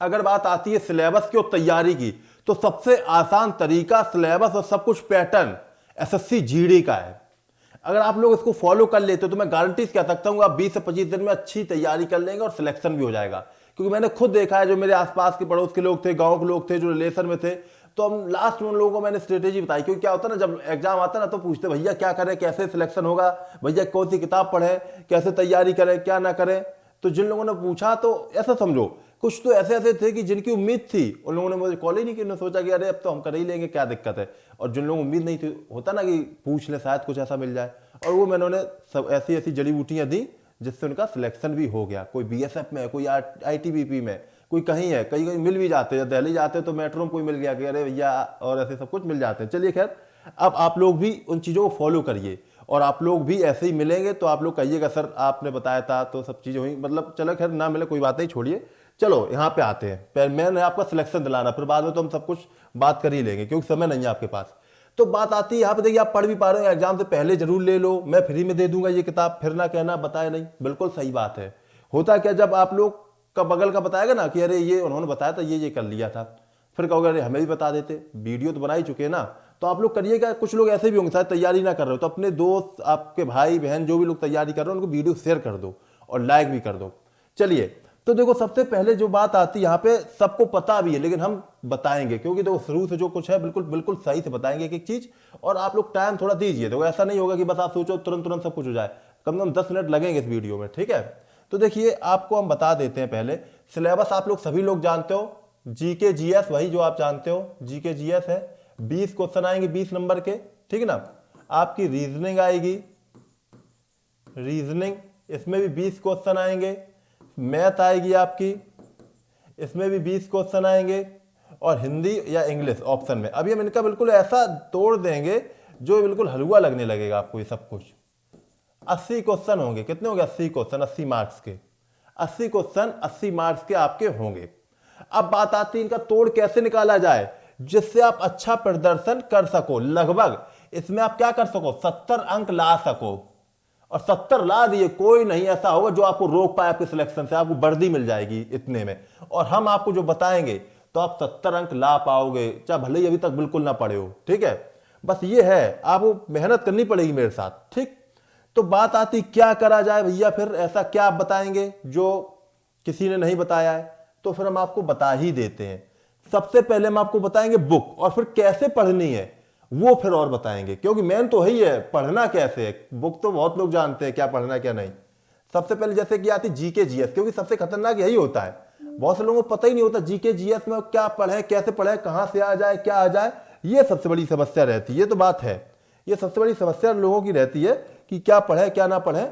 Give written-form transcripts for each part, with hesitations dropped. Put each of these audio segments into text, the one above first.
अगर बात आती है सिलेबस की और तैयारी की, तो सबसे आसान तरीका सिलेबस और सब कुछ पैटर्न एसएससी जीडी का है। अगर आप लोग इसको फॉलो कर लेते हो तो मैं गारंटी कह सकता हूँ आप 20 से 25 दिन में अच्छी तैयारी कर लेंगे और सिलेक्शन भी हो जाएगा। क्योंकि मैंने खुद देखा है, जो मेरे आसपास के पड़ोस के लोग थे, गांव के लोग थे, जो रिलेशन में थे, तो हम लास्ट में उन लोगों को मैंने स्ट्रेटेजी बताई। क्योंकि क्या होता है ना, जब एग्जाम आता है ना तो पूछते भैया क्या करें, कैसे सिलेक्शन होगा, भैया कौन सी किताब पढ़े, कैसे तैयारी करें, क्या ना करें। तो जिन लोगों ने पूछा तो ऐसा समझो, कुछ तो ऐसे ऐसे थे कि जिनकी उम्मीद थी उन लोगों ने मुझे कॉल ही नहीं किया, उन्होंने सोचा कि अरे अब तो हम कर ही लेंगे, क्या दिक्कत है। और जिन लोगों को उम्मीद नहीं थी, होता ना कि पूछ ले शायद कुछ ऐसा मिल जाए, और वो मैंने सब ऐसी ऐसी जड़ी बूटियां दी जिससे उनका सिलेक्शन भी हो गया। कोई बीएसएफ में है, कोई आईटीबीपी में, कोई कहीं है, कहीं कहीं मिल भी जाते हैं। दिल्ली जाते हैं तो मेट्रो में कोई मिल गया कि अरे भैया, और ऐसे सब कुछ मिल जाते हैं। चलिए खैर, अब आप लोग भी उन चीज़ों को फॉलो करिए और आप लोग भी ऐसे ही मिलेंगे तो आप लोग कहिएगा सर आपने बताया था तो सब चीज़ें हुई। मतलब चलो खैर, ना मिले कोई बात नहीं, छोड़िए। चलो यहाँ पे आते हैं, पहले मैंने आपका सिलेक्शन दिलाना, फिर बाद में तो हम सब कुछ बात कर ही लेंगे क्योंकि समय नहीं है आपके पास। तो बात आती है यहाँ पे, देखिए आप पढ़ भी पा रहे हो, एग्जाम से पहले जरूर ले लो, मैं फ्री में दे दूंगा ये किताब, फिर ना कहना बताया नहीं। बिल्कुल सही बात है। होता क्या, जब आप लोग का बगल का बताएगा ना कि अरे ये उन्होंने बताया था, ये कर लिया था, फिर कहोगे अरे हमें भी बता देते, वीडियो तो बना ही चुके हैं ना। तो आप लोग करिएगा। कुछ लोग ऐसे भी होंगे शायद तैयारी ना कर रहे हो, तो अपने दोस्त, आपके भाई बहन जो भी लोग तैयारी कर रहे हो उनको वीडियो शेयर कर दो और लाइक भी कर दो। चलिए, तो देखो सबसे पहले जो बात आती है यहाँ पे, सबको पता भी है लेकिन हम बताएंगे क्योंकि देखो शुरू से जो कुछ है बिल्कुल बिल्कुल सही से बताएंगे एक एक चीज। और आप लोग टाइम थोड़ा दीजिए, देखो ऐसा नहीं होगा कि बस आप सोचो तुरंत तुरंत सब कुछ हो जाए, कम से कम 10 मिनट लगेंगे इस वीडियो में, ठीक है। तो देखिए आपको हम बता देते हैं पहले। सिलेबस आप लोग सभी लोग जानते हो, जीके जीएस वही जो आप जानते हो, जीके जीएस है। 20 क्वेश्चन आएंगे 20 नंबर के, ठीक है ना। आपकी रीजनिंग आएगी, रीजनिंग इसमें भी 20 क्वेश्चन आएंगे। मैथ आएगी आपकी, इसमें भी 20 क्वेश्चन आएंगे। और हिंदी या इंग्लिश ऑप्शन में अभी हम इनका बिल्कुल ऐसा तोड़ देंगे जो बिल्कुल हलवा लगने लगेगा आपको ये सब कुछ। 80 क्वेश्चन होंगे, कितने होंगे 80 क्वेश्चन, 80 मार्क्स के। 80 क्वेश्चन 80 मार्क्स के आपके होंगे। अब बात आती है इनका तोड़ कैसे निकाला जाए जिससे आप अच्छा प्रदर्शन कर सको। लगभग इसमें आप क्या कर सको, 70 अंक ला सको। और 70 ला दिए, कोई नहीं ऐसा होगा जो आपको रोक पाए आपके सिलेक्शन से, आपको वर्दी मिल जाएगी इतने में। और हम आपको जो बताएंगे तो आप 70 अंक ला पाओगे, चाहे भले ही अभी तक बिल्कुल ना पढ़े हो, ठीक है। बस ये है, आपको मेहनत करनी पड़ेगी मेरे साथ, ठीक। तो बात आती क्या करा जाए भैया, फिर ऐसा क्या आप बताएंगे जो किसी ने नहीं बताया है। तो फिर हम आपको बता ही देते हैं। सबसे पहले हम आपको बताएंगे बुक, और फिर कैसे पढ़नी है वो फिर और बताएंगे, क्योंकि मेन तो वही है पढ़ना कैसे है। बुक तो बहुत लोग जानते हैं क्या पढ़ना क्या नहीं। सबसे पहले जैसे कि आती जीके जीएस, क्योंकि सबसे खतरनाक यही होता है, बहुत से लोगों को पता ही नहीं होता जीके जीएस में क्या पढ़े, कैसे पढ़े, कहां से आ जाए, क्या आ जाए। ये सबसे बड़ी समस्या रहती है। ये तो बात है, ये सबसे बड़ी समस्या लोगों की रहती है कि क्या पढ़े क्या ना पढ़े।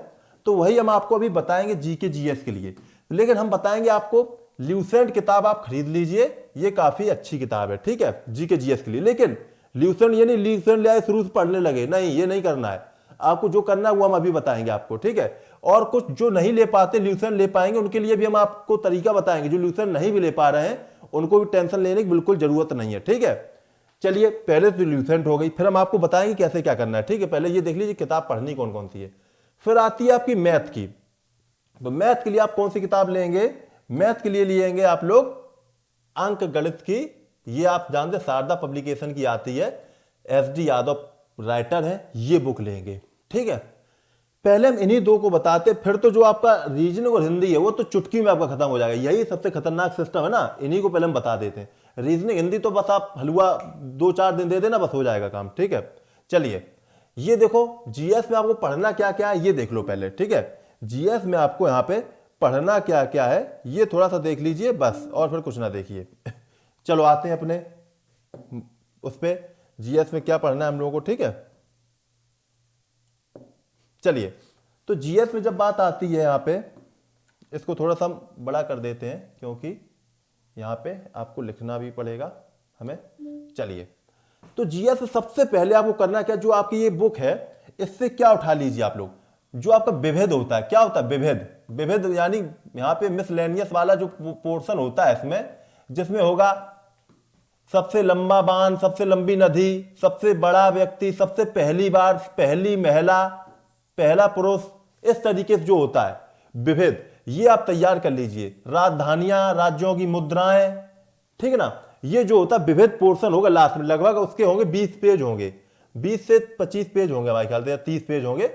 तो वही हम आपको अभी बताएंगे जीके जीएस के लिए। लेकिन हम बताएंगे आपको ल्यूसेंट किताब आप खरीद लीजिए, ये काफी अच्छी किताब है, ठीक है, जीके जीएस के लिए। लेकिन ल्यूसेंट ये नहीं ल्यूसेंट ले आए शुरू से पढ़ने लगे, नहीं, ये नहीं करना है आपको। जो करना है वो हम अभी बताएंगे आपको, ठीक है। और कुछ जो नहीं ले पाते ल्यूसेंट ले पाएंगे, उनके लिए भी हम आपको तरीका बताएंगे। जो ल्यूसेंट नहीं भी ले पा रहे हैं उनको भी टेंशन लेने की बिल्कुल जरूरत नहीं है, ठीक है। चलिए, पहले तो ल्यूसेंट हो गई, फिर हम आपको बताएंगे कैसे क्या करना है, ठीक है। पहले ये देख लीजिए किताब पढ़नी कौन कौन सी है। फिर आती है आपकी मैथ की। तो मैथ के लिए आप कौन सी किताब लेंगे, मैथ के लिए लेंगे आप लोग अंक गणित की। ये आप जानते शारदा पब्लिकेशन की आती है, एसडी यादव राइटर है, ये बुक लेंगे, ठीक है। पहले हम इन्हीं दो को बताते, फिर तो जो आपका रीजनिंग और हिंदी है वो तो चुटकी में आपका खत्म हो जाएगा। यही सबसे खतरनाक सिस्टम है ना, इन्हीं को पहले हम बता देते हैं। रीजनिंग हिंदी तो बस आप हलवा 2-4 दिन दे देना, बस हो जाएगा काम, ठीक है। चलिए, ये देखो जीएस में आपको पढ़ना क्या क्या है ये देख लो पहले, ठीक है। जीएस में आपको यहाँ पे पढ़ना क्या क्या है ये थोड़ा सा देख लीजिए बस, और फिर कुछ ना देखिए। चलो आते हैं अपने उस पे, जीएस में क्या पढ़ना है हम लोगों को, ठीक है। चलिए, तो जीएस में जब बात आती है यहाँ पे, इसको थोड़ा सा हम बड़ा कर देते हैं क्योंकि यहाँ पे आपको लिखना भी पड़ेगा हमें। चलिए, तो जीएस में सबसे पहले आपको करना क्या, जो आपकी ये बुक है इससे क्या उठा लीजिए आप लोग। जो आपका विभेद होता है, क्या होता है विभेद, विभेद यानी यहाँ पे मिसलेनियस वाला जो पोर्शन होता है इसमें, जिसमें होगा सबसे लंबा बांध, सबसे लंबी नदी, सबसे बड़ा व्यक्ति, सबसे पहली बार, पहली महिला, पहला पुरुष, इस तरीके से जो होता है विभेद, ये आप तैयार कर लीजिए। राजधानियां, राज्यों की मुद्राएं, ठीक है ना, ये जो होता है विविध पोर्शन होगा लास्ट में, लगभग उसके होंगे 20 पेज होंगे, 20 से 25 पेज होंगे हमारे ख्याल से, 30 पेज होंगे,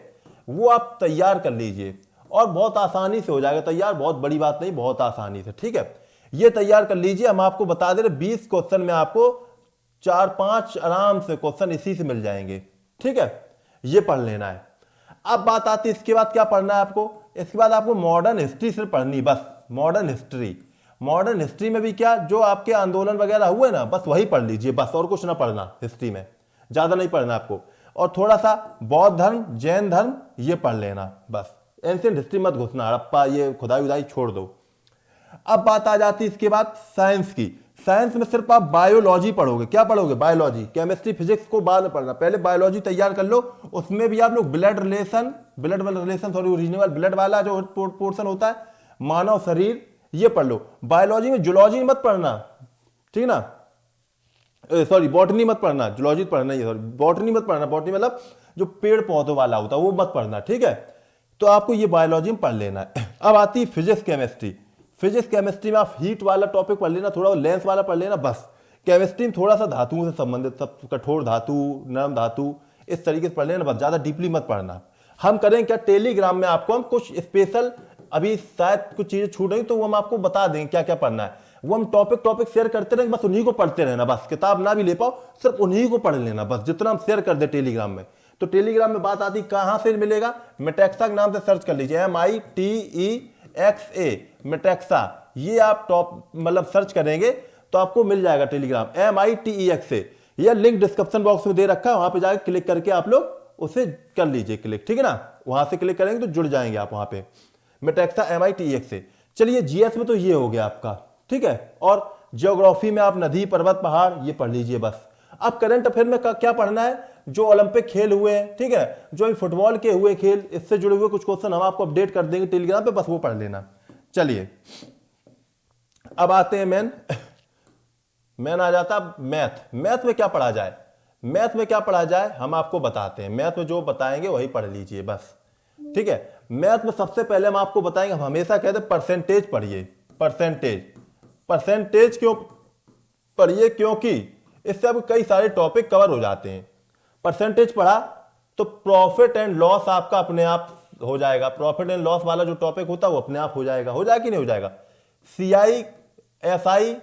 वो आप तैयार कर लीजिए और बहुत आसानी से हो जाएगा तैयार, बहुत बड़ी बात नहीं, बहुत आसानी से, ठीक है। ये तैयार कर लीजिए। हम आपको बता दे रहे 20 क्वेश्चन में आपको 4-5 आराम से क्वेश्चन इसी से मिल जाएंगे, ठीक है। ये पढ़ लेना है। अब बात आती है इसके बाद क्या पढ़ना है आपको। इसके बाद आपको मॉडर्न हिस्ट्री से पढ़नी, बस मॉडर्न हिस्ट्री। मॉडर्न हिस्ट्री में भी क्या, जो आपके आंदोलन वगैरह हुए ना, बस वही पढ़ लीजिए, बस और कुछ ना पढ़ना हिस्ट्री में, ज्यादा नहीं पढ़ना आपको। और थोड़ा सा बौद्ध धर्म, जैन धर्म, ये पढ़ लेना बस। एंशिएंट हिस्ट्री मत घुसना, हड़प्पा ये खुदाई उदाई छोड़ दो। अब बात आ जाती है इसके बाद साइंस की। साइंस में सिर्फ आप बायोलॉजी पढ़ोगे। क्या पढ़ोगे? बायोलॉजी। केमिस्ट्री फिजिक्स को बाद में पढ़ना, पहले बायोलॉजी तैयार कर लो। उसमें भी आप लोग blood relation sorry reasonable blood वाला जो पोर्शन होता है, मानव शरीर, ये पढ़ लो। बायोलॉजी में जूलॉजी मत पढ़ना, ठीक है ना, सॉरी बॉटनी मत पढ़ना, जूलॉजी पढ़ना ही, सॉरी बॉटनी मत पढ़ना। बॉटनी मतलब जो पेड़ पौधों वाला होता है वो मत पढ़ना, ठीक है। तो आपको ये बायोलॉजी में पढ़ लेना है। अब आती है फिजिक्स केमिस्ट्री। फिजिक्स केमिस्ट्री में आप हीट वाला टॉपिक पढ़ लेना, थोड़ा लेंस वाला पढ़ लेना बस। केमिस्ट्री में थोड़ा सा धातुओं से संबंधित, सब कठोर धातु, नरम धातु, इस तरीके से पढ़ लेना बस, ज्यादा डीपली मत पढ़ना। हम करें क्या, टेलीग्राम में आपको हम कुछ स्पेशल, अभी शायद कुछ चीजें छूट रही तो वो हम आपको बता देंगे क्या क्या पढ़ना है। वो हम टॉपिक शेयर करते रहेंगे, बस उन्हीं को पढ़ते रहना बस। किताब ना भी ले पाओ, सिर्फ उन्हीं को पढ़ लेना बस, जितना हम शेयर कर दे टेलीग्राम में। तो टेलीग्राम में बात आती कहां से मिलेगा, मेटेक्सा के नाम से सर्च कर लीजिए, MITEXA, मेटेक्सा। ये आप टॉप मतलब सर्च करेंगे तो आपको मिल जाएगा टेलीग्राम, MITEXA। यह लिंक डिस्क्रिप्शन बॉक्स में दे रखा है, वहां पे जाकर क्लिक करके आप लोग उसे कर लीजिए क्लिक, ठीक है ना। वहां से क्लिक करेंगे तो जुड़ जाएंगे आप वहां पे, मेटेक्सा MITEXA। चलिए जीएस में तो ये हो गया आपका, ठीक है। और ज्योग्राफी में आप नदी, पर्वत, पहाड़, ये पढ़ लीजिए बस। अब करंट अफेयर में क्या पढ़ना है, जो ओलंपिक खेल हुए हैं, ठीक है, जो फुटबॉल के हुए खेल, इससे जुड़े हुए कुछ क्वेश्चन हम आपको अपडेट कर देंगे टेलीग्राम पे, बस वो पढ़ लेना। चलिए अब आते हैं मेन आ जाता मैथ। मैथ में क्या पढ़ा जाए, मैथ में क्या पढ़ा जाए हम आपको बताते हैं। मैथ में जो बताएंगे वही पढ़ लीजिए बस, ठीक है। मैथ में सबसे पहले हम आपको बताएंगे, हम हमेशा कहते हैं परसेंटेज पढ़िए। परसेंटेज क्यों पढ़िए, क्योंकि इससे अब कई सारे टॉपिक कवर हो जाते हैं। परसेंटेज पढ़ा तो प्रॉफिट एंड लॉस आपका अपने आप हो जाएगा। प्रॉफिट एंड लॉस वाला जो टॉपिक होता है वो अपने आप हो जाएगा। हो जाएगा कि नहीं हो जाएगा? CI SI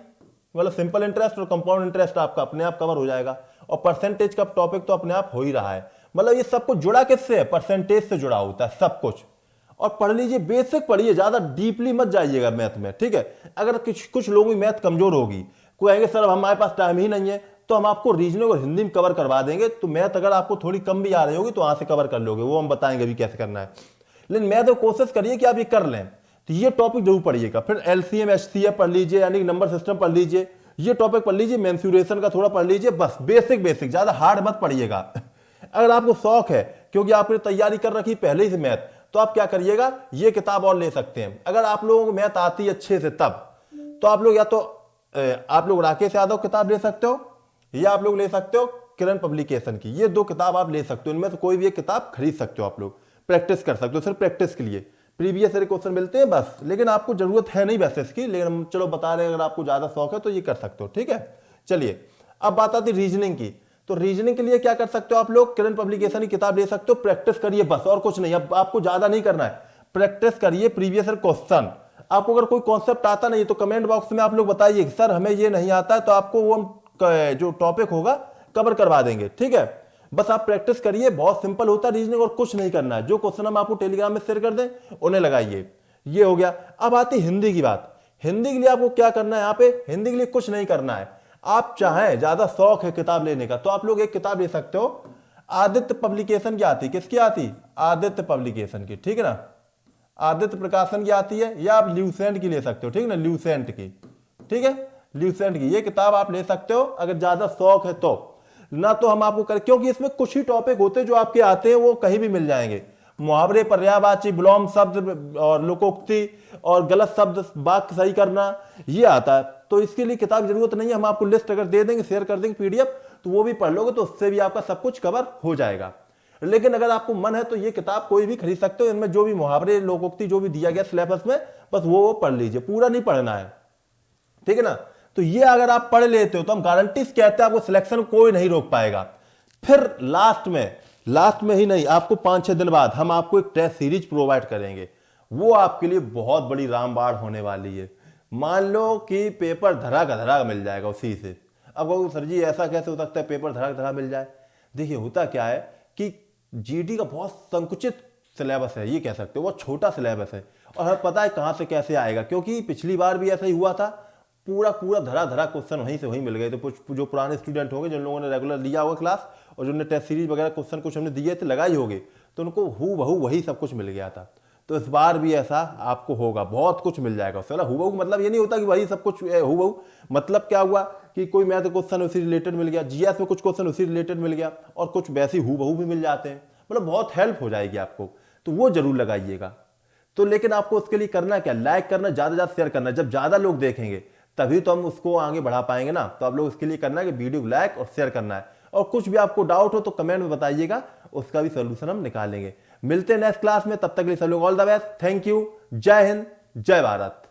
मतलब सिंपल इंटरेस्ट और कंपाउंड इंटरेस्ट आपका अपने आप कवर हो जाएगा। और परसेंटेज का टॉपिक तो अपने आप हो ही रहा है। मतलब ये सब कुछ जुड़ा किससे है? परसेंटेज से जुड़ा होता है सब कुछ। और पढ़ लीजिए, बेसिक पढ़िए, ज्यादा डीपली मत जाइएगा मैथ में, ठीक है। अगर कुछ लोगों की मैथ कमजोर होगी, कोई कहेंगे सर हमारे पास टाइम ही नहीं है, तो हम आपको रीजनिंग और हिंदी में कवर करवा देंगे। तो मैथ अगर आपको थोड़ी कम भी आ रही होगी तो वहां से कवर कर लोगे, वो हम बताएंगे भी कैसे करना है। लेकिन मैथ में कोशिश करिए कि आप ये कर लें। तो ये टॉपिक जरूर पढ़िएगा। फिर LCM HCF पढ़ लीजिए, यानी नंबर सिस्टम पढ़ लीजिए, ये टॉपिक पढ़ लीजिए। मेंसुरेशन का थोड़ा पढ़ लीजिए बस, बेसिक, ज्यादा हार्ड मत पढ़िएगा। अगर आपको शौक है, क्योंकि आपने तैयारी कर रखी पहले ही से मैथ, तो आप क्या करिएगा, ये किताब और ले सकते हैं। अगर आप लोगों को मैथ आती है अच्छे से तब, तो आप लोग या तो आप लोग राकेश यादव किताब ले सकते हो, या आप लोग ले सकते हो किरण पब्लिकेशन की। ये 2 किताब आप ले सकते हो, इनमें से कोई भी एक किताब खरीद सकते हो। आप लोग प्रैक्टिस कर सकते हो, सिर्फ प्रैक्टिस के लिए। प्रीवियस ईयर क्वेश्चन मिलते हैं बस, लेकिन आपको जरूरत है नहीं वैसे इसकी, लेकिन चलो बता रहे हैं, अगर आपको ज्यादा शौक है तो ये कर सकते हो, ठीक है। चलिए अब बात आती है रीजनिंग की। तो रीजनिंग के लिए क्या कर सकते हो आप लोग, किरण पब्लिकेशन की किताब ले सकते हो। प्रैक्टिस करिए बस, और कुछ नहीं। अब आपको ज्यादा नहीं करना है, प्रैक्टिस करिए प्रीवियस ईयर क्वेश्चन। आपको अगर कोई कॉन्सेप्ट आता नहीं तो कमेंट बॉक्स में आप लोग बताइए सर हमें ये नहीं आता है, तो आपको वो जो टॉपिक होगा कवर करवा देंगे, ठीक है। बस आप प्रैक्टिस करिए, बहुत सिंपल होता है रीजनिंग, और कुछ नहीं करना है। जो क्वेश्चन हम आपको टेलीग्राम में शेयर कर दें उन्हें लगाइए। ये हो गया। अब आती हिंदी की बात। हिंदी के लिए आपको क्या करना है, यहाँ पे हिंदी के लिए कुछ नहीं करना है। आप चाहें, ज्यादा शौक है किताब लेने का, तो आप लोग एक किताब ले सकते हो, आदित्य पब्लिकेशन की आती। किसकी आती? आदित्य पब्लिकेशन की, ठीक है ना, आदित्य प्रकाशन की आती है। या आप ल्यूसेंट की ले सकते हो, ठीक है ना, ल्यूसेंट की, ठीक है, ल्यूसेंट की ये किताब आप ले सकते हो अगर ज्यादा शौक है तो। ना तो हम आपको कर, क्योंकि इसमें कुछ ही टॉपिक होते हैं जो आपके आते हैं, वो कहीं भी मिल जाएंगे। मुहावरे, पर्यायवाची, विलोम शब्द और लोकोक्ति और गलत शब्द, वाक्य सही करना, ये आता है। तो इसके लिए किताब की जरूरत नहीं है। हम आपको लिस्ट अगर दे देंगे, शेयर कर देंगे PDF, तो वो भी पढ़ लोगे, तो उससे भी आपका सब कुछ कवर हो जाएगा। लेकिन अगर आपको मन है तो ये किताब कोई भी खरीद सकते हो, इनमें जो भी मुहावरे लोकोक्ति जो भी दिया गया सिलेबस में, बस वो पढ़ लीजिए, पूरा नहीं पढ़ना है, ठीक है ना। तो ये अगर आप पढ़ लेते हो तो हम गारंटी से कहते हैं आपको सिलेक्शन कोई नहीं रोक पाएगा। फिर लास्ट में ही नहीं, आपको 5-6 दिन बाद हम आपको एक टेस्ट सीरीज प्रोवाइड करेंगे, वो आपके लिए बहुत बड़ी रामबाण होने वाली है। मान लो कि पेपर धरा का धरा मिल जाएगा उसी से। अब कहोगे सर जी ऐसा कैसे हो सकता है पेपर धरा का धरा मिल जाए? देखिए होता क्या है कि जीडी का बहुत संकुचित सिलेबस है, ये कह सकते हो, बहुत छोटा सिलेबस है, और हमें पता है कहाँ से कैसे आएगा, क्योंकि पिछली बार भी ऐसा ही हुआ था, पूरा धरा धरा क्वेश्चन वहीं से वहीं मिल गए। तो जो पुराने स्टूडेंट होंगे, जिन लोगों ने रेगुलर लिया होगा क्लास और जिन्होंने टेस्ट सीरीज वगैरह क्वेश्चन कुछ हमने दिए थे लगाई होगी, तो उनको हूबहू वही सब कुछ मिल गया था। तो इस बार भी ऐसा आपको होगा, बहुत कुछ मिल जाएगा उससे। हूबहू मतलब ये नहीं होता कि वही सब कुछ हूबहू, मतलब क्या हुआ कि कोई मैथ क्वेश्चन उसी रिलेटेड मिल गया, जीएस में कुछ क्वेश्चन उसी रिलेटेड मिल गया, और कुछ वैसे हूबहू भी मिल जाते हैं, मतलब बहुत हेल्प हो जाएगी आपको, तो वो जरूर लगाइएगा। तो लेकिन आपको उसके लिए करना क्या, लाइक करना, ज्यादा से ज्यादा शेयर करना। जब ज्यादा लोग देखेंगे तभी तो हम उसको आगे बढ़ा पाएंगे ना। तो आप लोग उसके लिए करना है कि वीडियो को लाइक और शेयर करना है, और कुछ भी आपको डाउट हो तो कमेंट में बताइएगा, उसका भी सोल्यूशन हम निकालेंगे। मिलते हैं नेक्स्ट क्लास में, तब तक के लिए सब लोग all the best, thank you, जय हिंद, जय भारत।